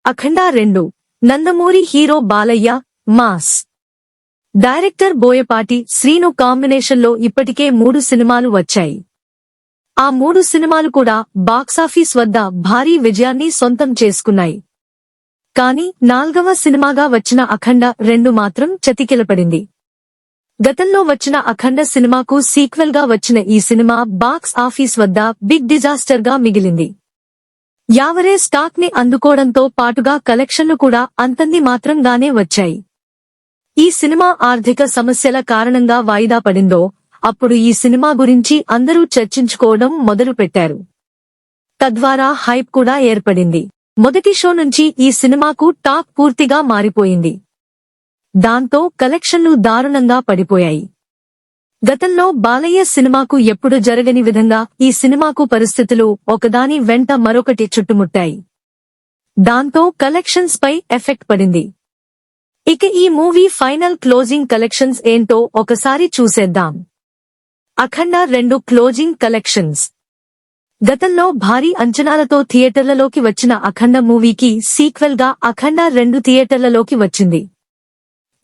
అఖండ 2 Nandamuri hero Balayya mass director Boyapati Srinu కాంబినేషన్లో ఇప్పటికే 3 సినిమాలు వచ్చాయి. ఆ 3 సినిమాలు కూడా బాక్సాఫీస్ వద్ద భారీ విజయాన్ని సొంతం చేసుకున్నాయి. కానీ 4వ సినిమాగా వచ్చిన అఖండ 2 మాత్రం చతికిలపడింది. గతంలో వచ్చిన అఖండ సినిమాకు సీక్వెల్ గా వచ్చిన ఈ సినిమా బాక్స్ ఆఫీస్ వద్ద బిగ్ డిజాస్టర్ గా మిగిలింది. యావరేజ్ టాక్ ని అందుకోవడంతో పాటుగా కలెక్షన్లు కూడా అంతంది మాత్రంగానే వచ్చాయి. ఈ సినిమా ఆర్థిక సమస్యల కారణంగా వాయిదా పడిందో అప్పుడు ఈ సినిమా గురించి అందరూ చర్చించుకోవడం మొదలుపెట్టారు. తద్వారా హైప్ కూడా ఏర్పడింది. మొదటి షో నుంచి ఈ సినిమాకు టాక్ పూర్తిగా మారిపోయింది. దాంతో కలెక్షన్లు దారుణంగా పడిపోయాయి. గతంలో బాలయ్య సినిమాకు ఎప్పుడు జరగని విధంగా ఈ సినిమాకు పరిస్థితులు ఒకదాని వెంట మరొకటి చుట్టుముట్టాయి. దాంతో కలెక్షన్స్ పై ఎఫెక్ట్ పడింది. ఇక ఈ మూవీ ఫైనల్ క్లోజింగ్ కలెక్షన్స్ ఏంటో ఒకసారి చూసేద్దాం. అఖండ 2 క్లోజింగ్ కలెక్షన్స్. గతంలో భారీ అంచనాలతో థియేటర్లలోకి వచ్చిన అఖండ మూవీకి సీక్వెల్ గా అఖండ 2 థియేటర్లలోకి వచ్చింది.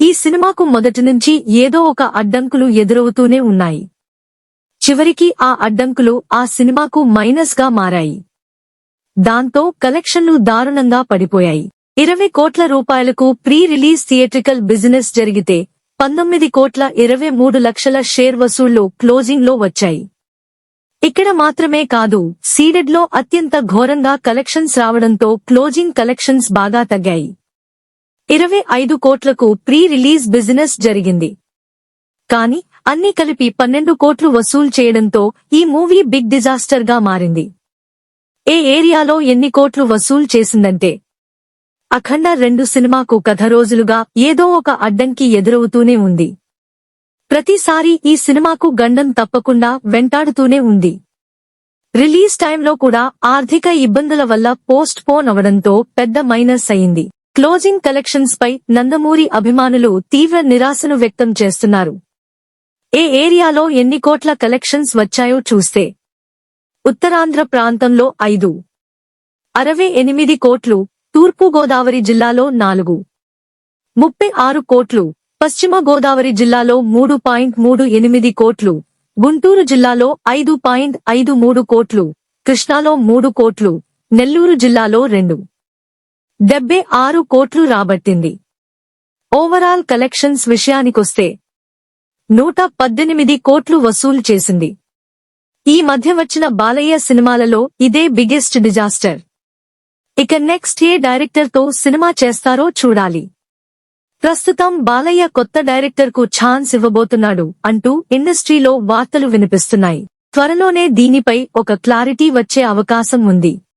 ఈ సినిమాకు మొదటి నుంచి ఏదో ఒక అడ్డంకులు ఎదురవుతూనే ఉన్నాయి. చివరికి ఆ అడ్డంకులు ఆ సినిమాకు మైనస్ గా మారాయి. దాంతో కలెక్షన్లు దారుణంగా పడిపోయాయి. 20 కోట్ల రూపాయలకు ప్రీ రిలీజ్ థియేట్రికల్ బిజినెస్ జరిగితే 19,23 లక్షల షేర్ వసూళ్లు క్లోజింగ్ లో వచ్చాయి. ఇక్కడ మాత్రమే కాదు, సీడెడ్ లో అత్యంత ఘోరంగా కలెక్షన్స్ రావడంతో క్లోజింగ్ కలెక్షన్స్ బాగా తగ్గాయి. 25 కోట్లకు ప్రీ రిలీజ్ బిజినెస్ జరిగింది. కానీ అన్ని కలిపి 12 కోట్లు వసూలు చేయడంతో ఈ మూవీ బిగ్ డిజాస్టర్ గా మారింది. ఏ ఏరియాలో ఎన్ని కోట్లు వసూలు చేసిందంటే, అఖండ 2 సినిమాకు కథ రోజులుగా ఏదో ఒక అడ్డంకి ఎదురవుతూనే ఉంది. ప్రతిసారి ఈ సినిమాకు గండం తప్పకుండా వెంటాడుతూనే ఉంది. రిలీజ్ టైంలో కూడా ఆర్థిక ఇబ్బందుల వల్ల పోస్ట్ పోన్ అవడంతో పెద్ద మైనస్ అయింది. క్లోజింగ్ కలెక్షన్స్ పై నందమూరి అభిమానులు తీవ్ర నిరాశను వ్యక్తం చేస్తున్నారు. ఏ ఏరియాలో ఎన్ని కోట్ల కలెక్షన్స్ వచ్చాయో చూస్తే, ఉత్తరాంధ్ర ప్రాంతంలో 5.68 కోట్లు, తూర్పు గోదావరి జిల్లాలో 4.36 కోట్లు, పశ్చిమ గోదావరి జిల్లాలో 3.38 కోట్లు, గుంటూరు జిల్లాలో 5.53 కోట్లు, కృష్ణాలో 3 కోట్లు, నెల్లూరు జిల్లాలో 2.76 కోట్లు రాబట్టింది. ఓవరాల్ కలెక్షన్స్ విషయానికొస్తే 118 కోట్లు వసూలు చేసింది. ఈ మధ్య వచ్చిన బాలయ్య సినిమాలలో ఇదే బిగ్గెస్ట్ డిజాస్టర్. ఇక నెక్స్ట్ ఏ డైరెక్టర్ తో సినిమా చేస్తారో చూడాలి. ప్రస్తుతం బాలయ్య కొత్త డైరెక్టర్ కు ఛాన్స్ ఇవ్వబోతున్నాడు అంటూ ఇండస్ట్రీలో వార్తలు వినిపిస్తున్నాయి. త్వరలోనే దీనిపై ఒక క్లారిటీ వచ్చే అవకాశం ఉంది.